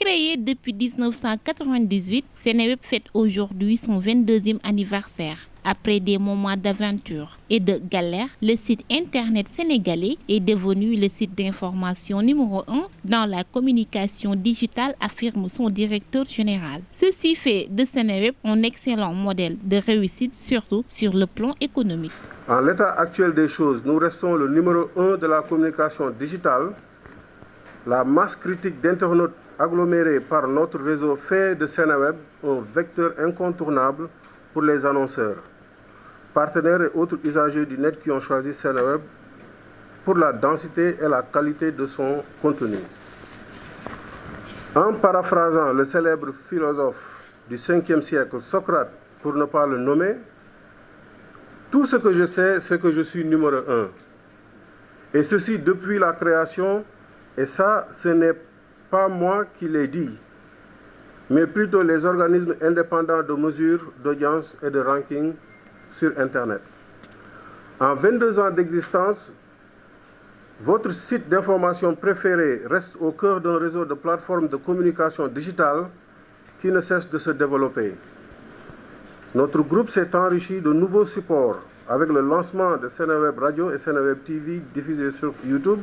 Créé depuis 1998, Seneweb fête aujourd'hui son 22e anniversaire. Après des moments d'aventure et de galère, le site internet sénégalais est devenu le site d'information numéro 1 dans la communication digitale, affirme son directeur général. Ceci fait de Seneweb un excellent modèle de réussite, surtout sur le plan économique. En l'état actuel des choses, nous restons le numéro 1 de la communication digitale. La masse critique d'internautes agglomérés par notre réseau fait de Seneweb un vecteur incontournable pour les annonceurs, partenaires et autres usagers du net qui ont choisi Seneweb pour la densité et la qualité de son contenu. En paraphrasant le célèbre philosophe du 5e siècle, Socrate, pour ne pas le nommer, tout ce que je sais, c'est que je suis numéro 1. Et ceci depuis la création, et ça, ce n'est pas moi qui l'ai dit, mais plutôt les organismes indépendants de mesure d'audience et de ranking sur Internet. En 22 ans d'existence, votre site d'information préféré reste au cœur d'un réseau de plateformes de communication digitale qui ne cesse de se développer. Notre groupe s'est enrichi de nouveaux supports avec le lancement de Seneweb Radio et Seneweb TV diffusés sur YouTube.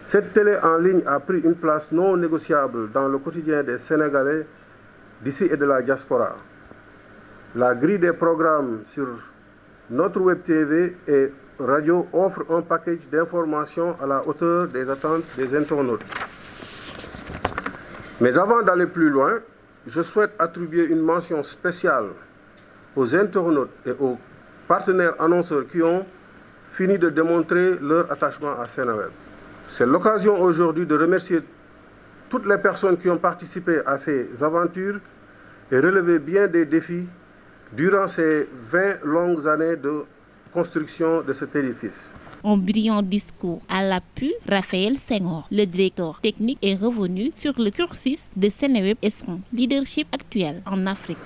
Cette télé en ligne a pris une place non négociable dans le quotidien des Sénégalais d'ici et de la diaspora. La grille des programmes sur notre web TV et radio offre un package d'informations à la hauteur des attentes des internautes. Mais avant d'aller plus loin, je souhaite attribuer une mention spéciale aux internautes et aux partenaires annonceurs qui ont fini de démontrer leur attachement à Seneweb. C'est l'occasion aujourd'hui de remercier toutes les personnes qui ont participé à ces aventures et relevé bien des défis durant ces 20 longues années de construction de cet édifice. Un brillant discours à l'appui, Raphaël Senghor, le directeur technique, est revenu sur le cursus de Seneweb et son leadership actuel en Afrique.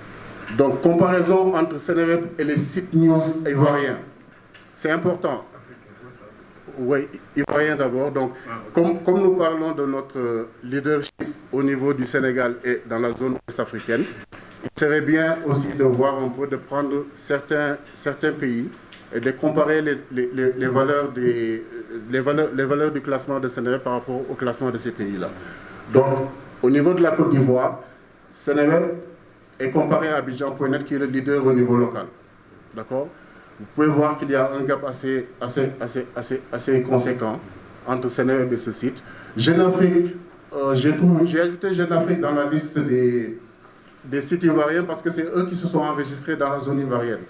Donc, comparaison entre Seneweb et les sites news ivoiriens, c'est important. Oui, ivoirien d'abord. Donc, comme nous parlons de notre leadership au niveau du Sénégal et dans la zone ouest africaine, il serait bien aussi de voir un peu, de prendre certains pays et de comparer les valeurs du classement de Seneweb par rapport au classement de ces pays-là. Donc, au niveau de la Côte d'Ivoire, Seneweb est comparé à Abidjan.net qui est le leader au niveau local. D'accord ? Vous pouvez voir qu'il y a un gap assez conséquent entre Seneweb et ce site. Jeune Afrique, j'ai ajouté Jeune Afrique dans la liste des sites ivoiriens parce que c'est eux qui se sont enregistrés dans la zone ivoirienne.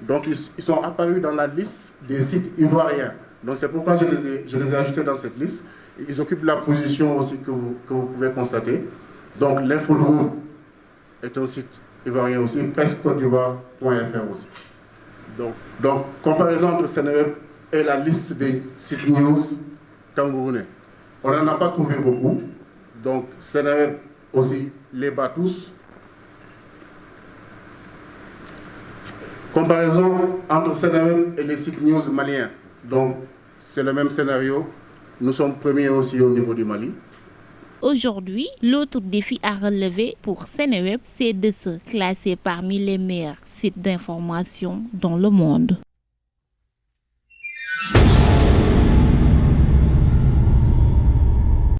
Donc ils sont apparus dans la liste des sites ivoiriens. Donc c'est pourquoi je les ai ajoutés dans cette liste. Ils occupent la position aussi que vous pouvez constater. Donc l'Infodrome est un site ivoirien aussi, presque-côte-d'ivoire.fr aussi. Donc, comparaison entre Seneweb et la liste des sites news camerounais. On n'en a pas trouvé beaucoup. Donc, Seneweb aussi les bat tous. Comparaison entre Seneweb et les sites news maliens. Donc, c'est le même scénario. Nous sommes premiers aussi au niveau du Mali. Aujourd'hui, l'autre défi à relever pour Seneweb, c'est de se classer parmi les meilleurs sites d'information dans le monde.